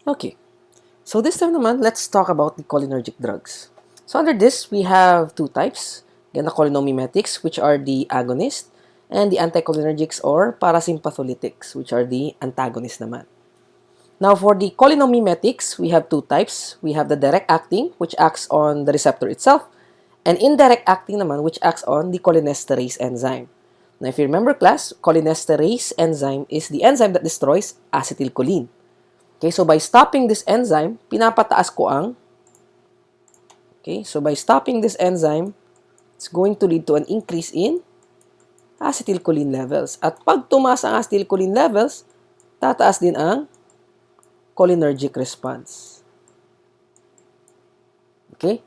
Okay, so this time naman, let's talk about the cholinergic drugs. So under this, we have two types. Again, the cholinomimetics, which are the agonists, and the anticholinergics or parasympathetics, which are the antagonists naman. Now, for the cholinomimetics, we have two types. We have the direct acting, which acts on the receptor itself, and indirect acting naman, which acts on the cholinesterase enzyme. Now, if you remember class, cholinesterase enzyme is the enzyme that destroys acetylcholine. Okay, so by stopping this enzyme, pinapataas ko ang, so by stopping this enzyme, it's going to lead to an increase in acetylcholine levels. At pag tumaas ang acetylcholine levels, tataas din ang cholinergic response. Okay?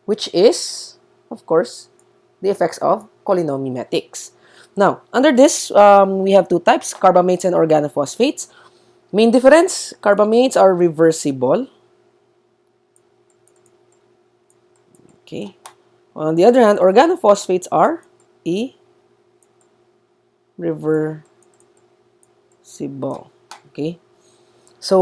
Which is, of course, the effects of cholinomimetics. Now, under this, we have two types, carbamates and organophosphates. Main difference, carbamates are reversible. Okay. On the other hand, organophosphates are irreversible. Okay. So,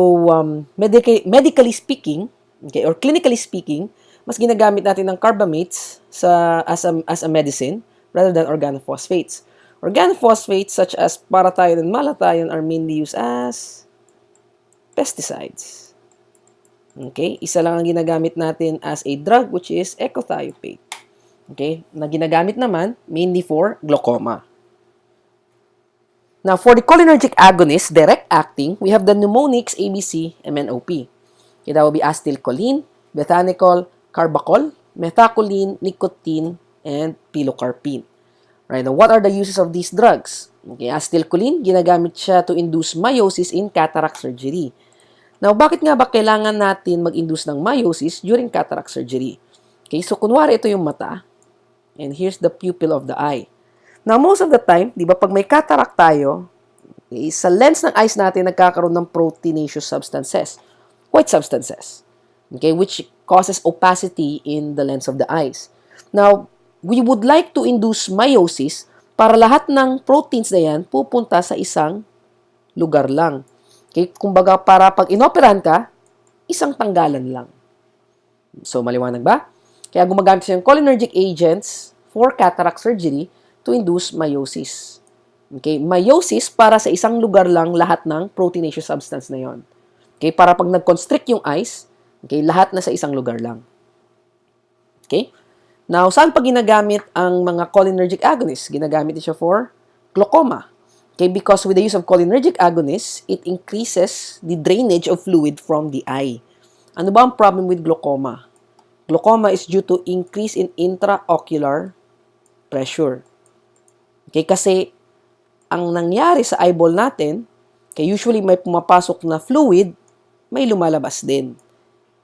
medically speaking, okay, or clinically speaking, mas ginagamit natin ng carbamates as a medicine rather than organophosphates. Organophosphates such as parathion and malathion are mainly used as pesticides. Okay? Isa lang ang ginagamit natin as a drug which is ecothiopate. Okay? Na ginagamit naman mainly for glaucoma. Now, for the cholinergic agonists, direct acting, we have the mnemonics ABC, MNOP. Okay, that will be acetylcholine, bethanicol, carbachol, methacholine, nicotine, and pilocarpine. Right, now, what are the uses of these drugs? Okay, acetylcholine, ginagamit siya to induce meiosis in cataract surgery. Now, bakit nga ba kailangan natin mag-induce ng meiosis during cataract surgery? Okay, so kunwari ito yung mata, and here's the pupil of the eye. Now, most of the time, di ba, pag may cataract tayo, okay, sa lens ng eyes natin nagkakaroon ng proteinaceous substances, white substances, okay, which causes opacity in the lens of the eyes. Now, we would like to induce meiosis para lahat ng proteins na yan pupunta sa isang lugar lang. Okay, kumbaga para pag inoperahan ka, isang tanggalan lang. So, maliwanag ba? Kaya gumagamit siya ng cholinergic agents for cataract surgery to induce meiosis. Okay, meiosis para sa isang lugar lang lahat ng proteinaceous substance na yon. Okay, para pag nag-constrict yung eyes, okay, lahat na sa isang lugar lang. Okay? Now, saan pa ginagamit ang mga cholinergic agonists? Ginagamit siya for glaucoma. Okay, because with the use of cholinergic agonists, it increases the drainage of fluid from the eye. Ano ba ang problem with glaucoma? Glaucoma is due to increase in intraocular pressure. Okay, kasi ang nangyari sa eyeball natin, okay, usually may pumapasok na fluid, may lumalabas din.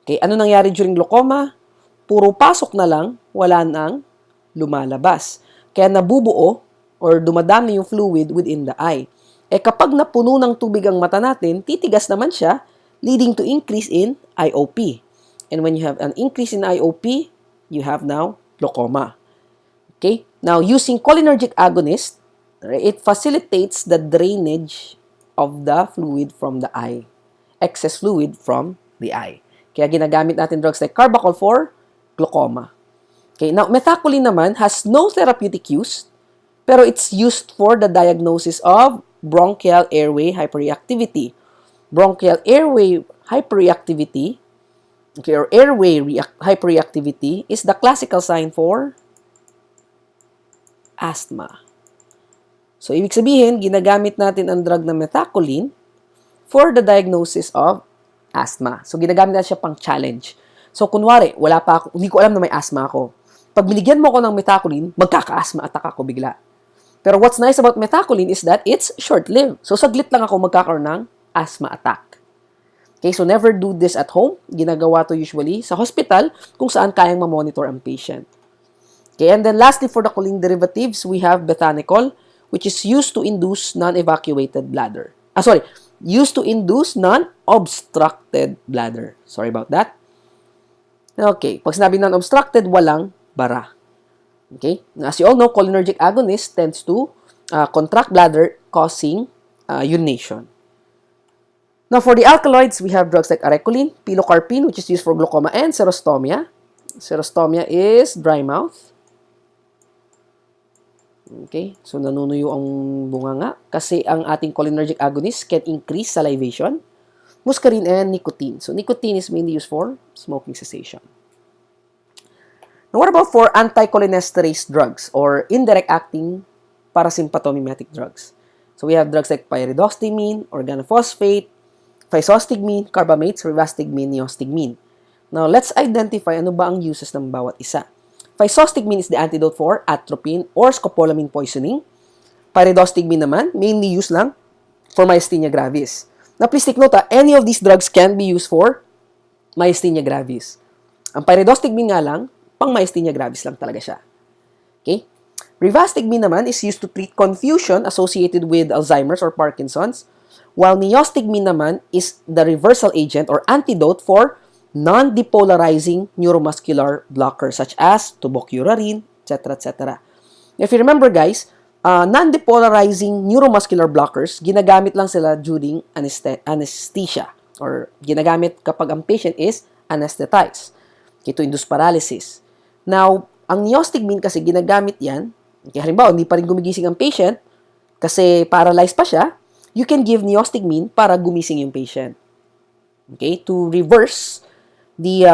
Okay, ano nangyari during glaucoma? Puro pasok na lang, wala nang lumalabas. Kaya nabubuo or dumadami yung fluid within the eye. Eh kapag napuno ng tubig ang mata natin, titigas naman siya, leading to increase in IOP. And when you have an increase in IOP, you have now glaucoma. Okay? Now, using cholinergic agonist, it facilitates the drainage of the fluid from the eye. Excess fluid from the eye. Kaya ginagamit natin drugs like carbachol for glaucoma. Okay, now methacholine naman has no therapeutic use, pero it's used for the diagnosis of bronchial airway hyperreactivity. Bronchial airway hyperreactivity, okay, or airway hyperreactivity is the classical sign for asthma. So, ibig sabihin, ginagamit natin ang drug na methacholine for the diagnosis of asthma. So, ginagamit natin siya pang challenge. So, kunwari, hindi ko alam na may asthma ako. Pag binigyan mo ako ng methacholine, magkaka-asthma attack ako bigla. Pero what's nice about methacholine is that it's short-lived. So, saglit lang ako magkakaroon ng asthma attack. Okay, so never do this at home. Ginagawa to usually sa hospital kung saan kayang ma-monitor ang patient. Okay, and then lastly, for the choline derivatives, we have bethanicol, which is used to induce non-evacuated bladder. Used to induce non-obstructed bladder. Sorry about that. Okay, pag sinabi non-obstructed, walang bara. Okay, as you all know, cholinergic agonist tends to contract bladder, causing urination. Now, for the alkaloids, we have drugs like areculin, pilocarpine, which is used for glaucoma and xerostomia. Xerostomia is dry mouth. Okay, so nanunuyo ang bunganga kasi ang ating cholinergic agonist can increase salivation, muscarine, and nicotine. So, nicotine is mainly used for smoking cessation. Now, what about for anticholinesterase drugs or indirect acting parasympathomimimetic drugs? So, we have drugs like pyridostigmine, organophosphate, physostigmine, carbamates, rivastigmine, neostigmine. Now, let's identify ano ba ang uses ng bawat isa. Physostigmine is the antidote for atropine or scopolamine poisoning. Pyridostigmine naman, mainly used lang for myasthenia gravis. Now, please take note, any of these drugs can be used for myasthenia gravis. Ang pyridostigmine nga lang, pang myasthenia gravis lang talaga siya. Okay? Rivastigmine naman is used to treat confusion associated with Alzheimer's or Parkinson's, while neostigmine naman is the reversal agent or antidote for non-depolarizing neuromuscular blockers such as tubocurarine, etc., etc. If you remember, guys, non-depolarizing neuromuscular blockers, ginagamit lang sila during anesthesia or ginagamit kapag ang patient is anesthetized to induce paralysis. Now, ang neostigmine kasi ginagamit yan, okay, halimbawa, hindi pa rin gumigising ang patient kasi paralyzed pa siya, you can give neostigmine para gumising yung patient. Okay, to reverse the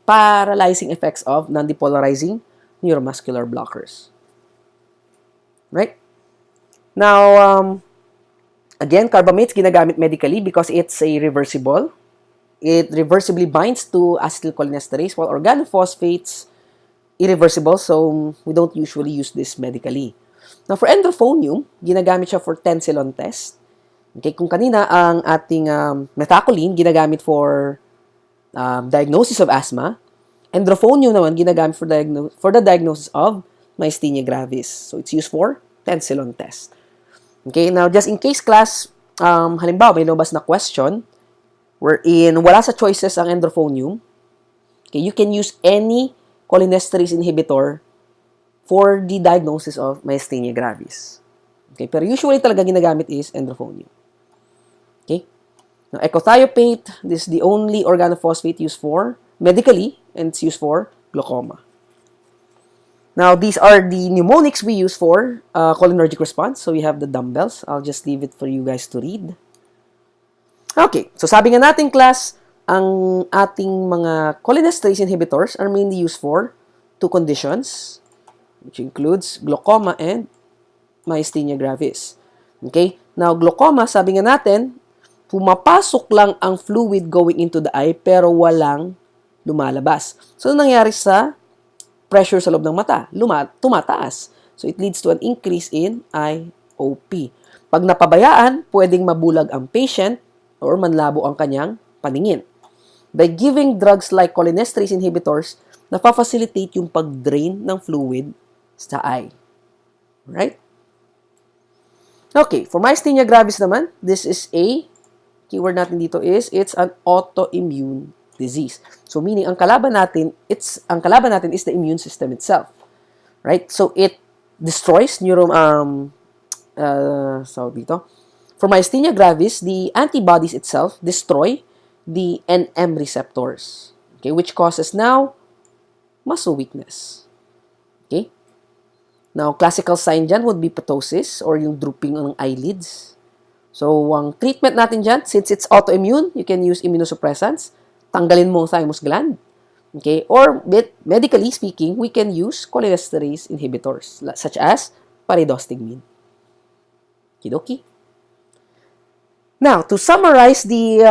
paralyzing effects of non-depolarizing neuromuscular blockers. Right? Now, again, carbamates ginagamit medically because it's a reversible. It reversibly binds to acetylcholinesterase, while organophosphates, irreversible, so we don't usually use this medically. Now, for endrophonium, ginagamit siya for tensilon test. Okay, kung kanina ang ating methacholine ginagamit for diagnosis of asthma, endrophonium naman ginagamit for the diagnosis of myasthenia gravis. So, it's used for tensilon test. Okay, now just in case class, halimbawa may lumabas na question wherein wala sa choices ang endrophonium, okay, you can use any cholinesterase inhibitor for the diagnosis of myasthenia gravis. Okay, pero usually talaga ginagamit is endrophonium. Okay? Now, ecothiopate, this is the only organophosphate used for medically, and it's used for glaucoma. Now, these are the mnemonics we use for cholinergic response. So, we have the dumbbells. I'll just leave it for you guys to read. Okay, so sabi nga natin, class, ang ating mga cholinesterase inhibitors are mainly used for two conditions, which includes glaucoma and myasthenia gravis. Okay? Now, glaucoma, sabi nga natin, pumapasok lang ang fluid going into the eye pero walang lumalabas. So, ano nangyari sa pressure sa loob ng mata? Tumataas. So, it leads to an increase in IOP. Pag napabayaan, pwedeng mabulag ang patient or manlabo ang kanyang paningin. By giving drugs like cholinesterase inhibitors, napafacilitate yung pag-drain ng fluid sa eye. Right? Okay, for myasthenia gravis naman, this is a keyword natin dito is it's an autoimmune disease. So meaning ang kalaban natin is the immune system itself. Right? So it destroys for myasthenia gravis, the antibodies itself destroy the NM receptors, okay, which causes now muscle weakness. Okay? Now, classical sign dyan would be ptosis or yung drooping ng eyelids. So, ang treatment natin dyan, since it's autoimmune, you can use immunosuppressants. Tanggalin mo ang thymus gland. Okay? Or, medically speaking, we can use cholinesterase inhibitors such as pyridostigmine. Kidoki. Now, to summarize the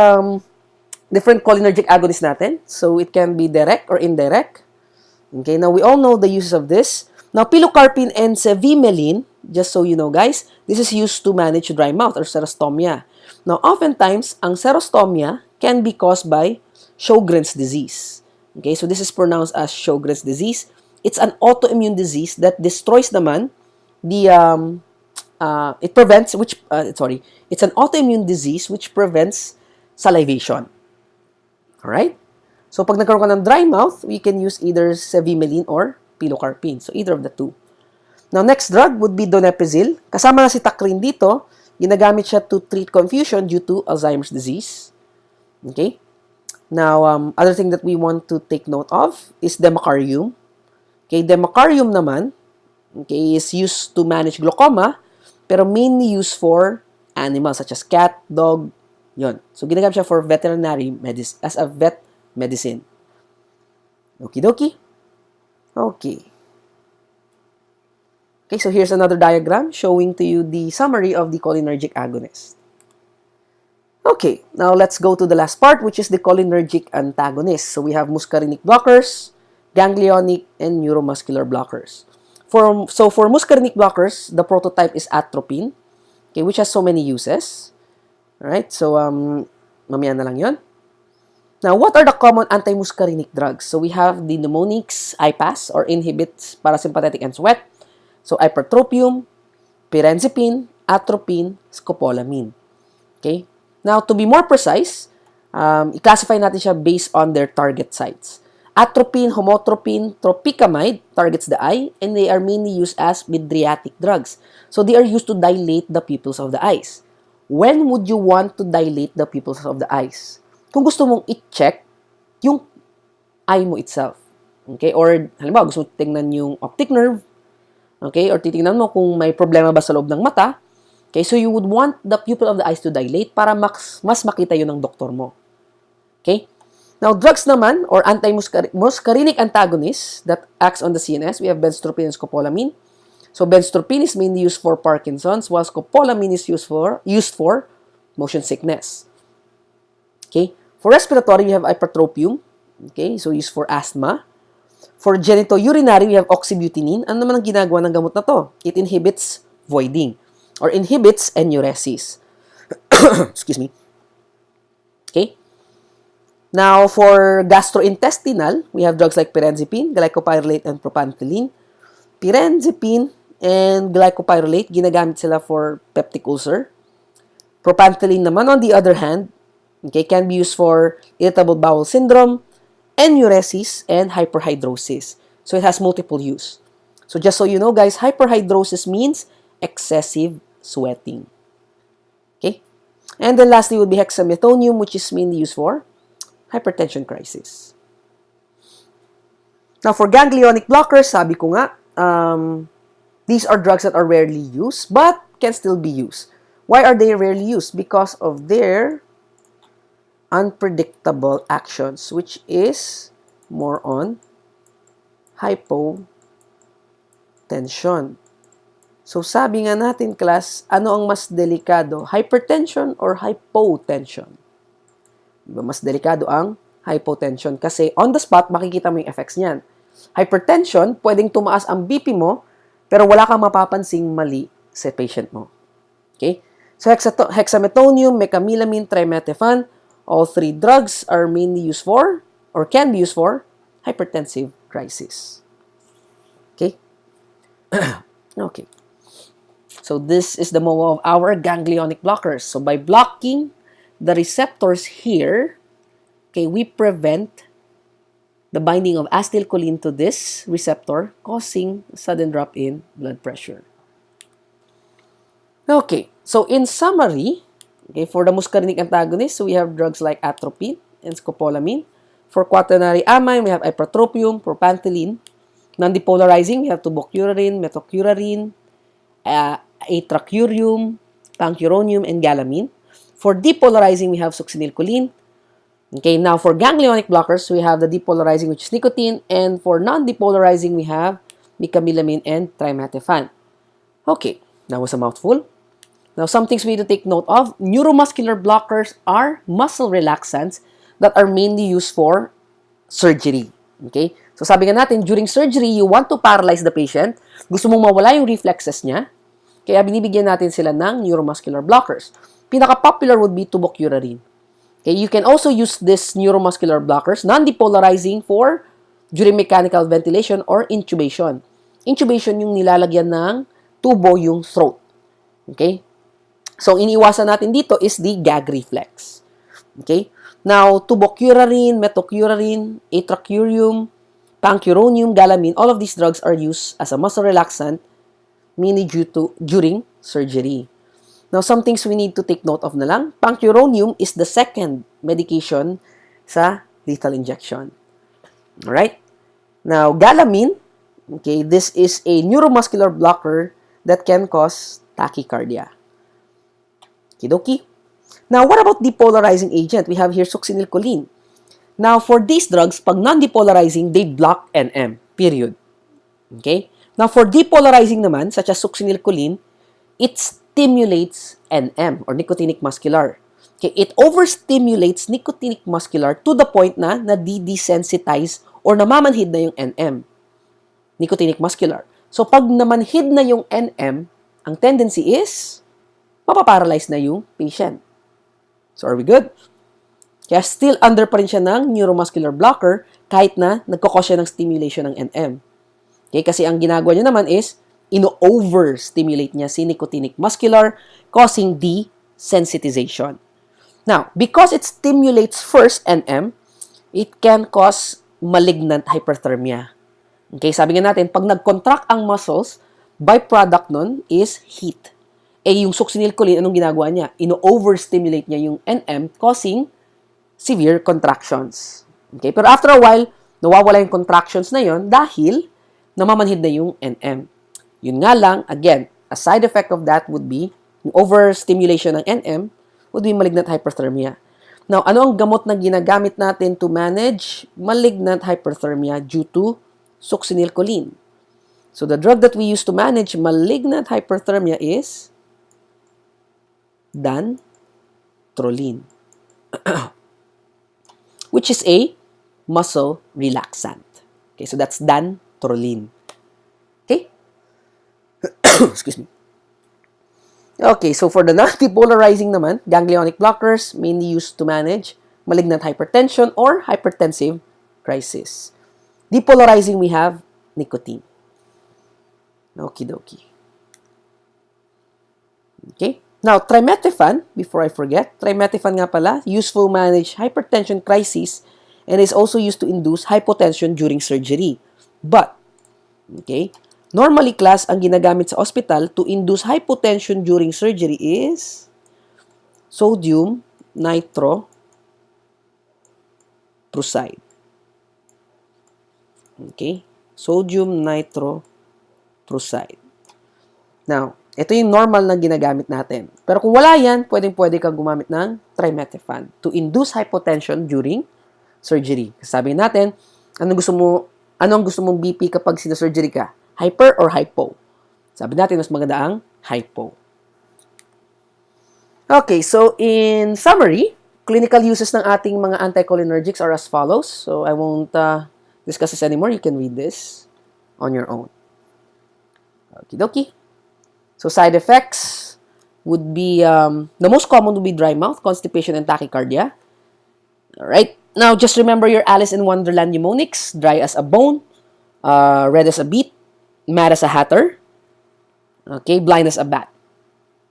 different cholinergic agonists natin, so it can be direct or indirect. Okay, now we all know the uses of this. Now, pilocarpine and cevimeline, just so you know, guys, this is used to manage dry mouth or xerostomia. Now, oftentimes, ang xerostomia can be caused by Sjogren's disease. Okay, so this is pronounced as Sjogren's disease. It's an autoimmune disease that destroys naman the it's an autoimmune disease which prevents salivation. Alright? So, pag nagkaroon ka ng dry mouth, we can use either cevimeline or pilocarpine. So, either of the two. Now, next drug would be donepezil. Kasama na si Tacrin dito Ginagamit siya to treat confusion due to Alzheimer's disease. Okay? Now, other thing that we want to take note of is Demacarium. Okay, Demacarium naman, okay, is used to manage glaucoma, pero mainly used for animals such as cat, dog, yon. So, ginagamit siya for veterinary medicine, as a vet medicine. Okie dokie. Okay. Okay, so here's another diagram showing to you the summary of the cholinergic agonist. Okay, now let's go to the last part, which is the cholinergic antagonist. So we have muscarinic blockers, ganglionic, and neuromuscular blockers. For muscarinic blockers, the prototype is atropine, okay, which has so many uses. Alright, so mamaya na lang yun. Now, what are the common antimuscarinic drugs? So we have the mnemonics, IPAS, or inhibits parasympathetic and sweat. So, ipratropium, pirenzepine, atropine, scopolamine. Okay? Now, to be more precise, i-classify natin siya based on their target sites. Atropine, homotropine, tropicamide targets the eye, and they are mainly used as mydriatic drugs. So, they are used to dilate the pupils of the eyes. When would you want to dilate the pupils of the eyes? Kung gusto mong i-check yung eye mo itself. Okay? Or, halimbawa, gusto mo tingnan yung optic nerve, okay? Or titingnan mo kung may problema ba sa loob ng mata. Okay? So, you would want the pupil of the eyes to dilate para mas makita yun ng doktor mo. Okay? Now, drugs naman, or anti-muscarinic antagonists that acts on the CNS, we have benztropine and scopolamine. So, benztropine is mainly used for Parkinson's, while scopolamine is used for motion sickness. Okay? For respiratory, we have ipratropium. Okay? So, used for asthma. For genitourinary, we have oxybutynin. Ano naman ang ginagawa ng gamot na to? It inhibits voiding or inhibits enuresis. Excuse me. Okay? Now, for gastrointestinal, we have drugs like pirenzepine, glycopyrrolate, and propantolene. Pirenzepine and glycopyrrolate, ginagamit sila for peptic ulcer. Propantolene naman, on the other hand, okay, can be used for irritable bowel syndrome, enuresis, and hyperhidrosis. So, it has multiple use. So, just so you know, guys, hyperhidrosis means excessive sweating. Okay? And then lastly would be hexametonium, which is mainly used for hypertension crisis. Now, for ganglionic blockers, sabi ko nga, these are drugs that are rarely used, but can still be used. Why are they rarely used? Because of their unpredictable actions, which is more on hypotension. So, sabi nga natin, class, ano ang mas delikado? Hypertension or hypotension? Diba, mas delikado ang hypotension kasi on the spot, makikita mo yung effects niyan. Hypertension, pwedeng tumaas ang BP mo, pero wala kang mapapansing mali sa patient mo. Okay? So, hexametonium, mecamilamine, trimetophan, all three drugs are mainly used for, or can be used for, hypertensive crisis. Okay? Okay. So, this is the MOA of our ganglionic blockers. So, by blocking the receptors here, okay, we prevent the binding of acetylcholine to this receptor, causing a sudden drop in blood pressure. Okay. So, in summary, okay, for the muscarinic antagonist, so we have drugs like atropine and scopolamine. For quaternary amine, we have ipratropium, propantolene. Non-depolarizing, we have tubocurarine, metocurarine, atracurium, pancuronium, and galamine. For depolarizing, we have succinylcholine. Okay, now for ganglionic blockers, we have the depolarizing, which is nicotine. And for non-depolarizing, we have mecamilamine and trimetophan. Okay, that was a mouthful. Now, some things we need to take note of. Neuromuscular blockers are muscle relaxants that are mainly used for surgery. Okay? So, sabi nga natin, during surgery, you want to paralyze the patient. Gusto mong mawala yung reflexes niya. Kaya binibigyan natin sila ng neuromuscular blockers. Pinaka-popular would be tubocurarine. Okay? You can also use this neuromuscular blockers, non-depolarizing for during mechanical ventilation or intubation. Intubation yung nilalagyan ng tubo yung throat. Okay? So, iniiwasan natin dito is the gag reflex. Okay? Now, tubocurarine, metocurarine, atracurium, pancuronium, galamine, all of these drugs are used as a muscle relaxant, mainly during surgery. Now, some things we need to take note of na lang. Pancuronium is the second medication sa lethal injection. Alright? Now, galamine, okay, this is a neuromuscular blocker that can cause tachycardia. Kidoki. Now, what about depolarizing agent? We have here succinylcholine. Now, for these drugs, pag non-depolarizing, they block NM, period. Okay? Now, for depolarizing naman, such as succinylcholine, it stimulates NM, or nicotinic muscular. Okay, it overstimulates nicotinic muscular to the point na nadi-desensitize or namamanhid na yung NM, nicotinic muscular. So, pag namanhid na yung NM, ang tendency is mapaparalyze na yung patient. So, are we good? Kaya still under pa rin siya ng neuromuscular blocker kahit na nagkakos siya ng stimulation ng NM. Okay, kasi ang ginagawa niya naman is ino-overstimulate niya si nicotinic muscular, causing desensitization. Now, because it stimulates first NM, it can cause malignant hyperthermia. Okay, sabi nga natin, pag nag-contract ang muscles, byproduct nun is heat. Yung succinylcholine, anong ginagawa niya? Ino-overstimulate niya yung NM, causing severe contractions. Okay, pero after a while, nawawala yung contractions na yon dahil namamanhid na yung NM. Yun nga lang, again, a side effect of that would be yung overstimulation ng NM would be malignant hyperthermia. Now, ano ang gamot na ginagamit natin to manage malignant hyperthermia due to succinylcholine? So, the drug that we use to manage malignant hyperthermia is dantrolene, which is a muscle relaxant. Okay, so that's dantrolene. Okay? Excuse me. Okay, so for the non-depolarizing naman, ganglionic blockers mainly used to manage malignant hypertension or hypertensive crisis. Depolarizing, we have nicotine. Okie dokie. Okay? Now, trimethophan, before I forget, trimethophan nga pala, useful manage hypertension crisis and is also used to induce hypotension during surgery. But, okay, normally class ang ginagamit sa hospital to induce hypotension during surgery is sodium nitroprusside. Okay? Sodium nitroprusside. Now, ito yung normal na ginagamit natin. Pero kung wala yan, pwedeng-pwede kang gumamit ng trimethophan to induce hypotension during surgery. Sabi natin, ano ang gusto mong BP kapag sinasurgery ka? Hyper or hypo? Sabi natin, mas maganda ang hypo. Okay, so in summary, clinical uses ng ating mga anticholinergics are as follows. So I won't discuss this anymore. You can read this on your own. Okie dokie. So side effects would be, the most common would be dry mouth, constipation, and tachycardia. Alright, now just remember your Alice in Wonderland mnemonics: dry as a bone, red as a beet, mad as a hatter, okay, blind as a bat.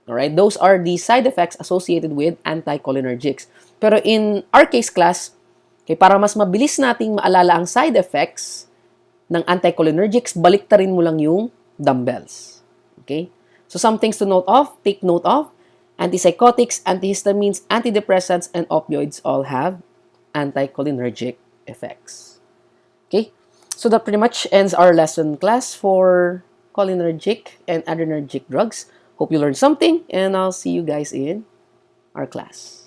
Alright, those are the side effects associated with anticholinergics. Pero in our case class, okay, para mas mabilis nating maalala ang side effects ng anticholinergics, baliktarin mo lang yung dumbbells. Okay? So some things to take note of, antipsychotics, antihistamines, antidepressants, and opioids all have anticholinergic effects. Okay? So that pretty much ends our lesson class for cholinergic and adrenergic drugs. Hope you learned something, and I'll see you guys in our class.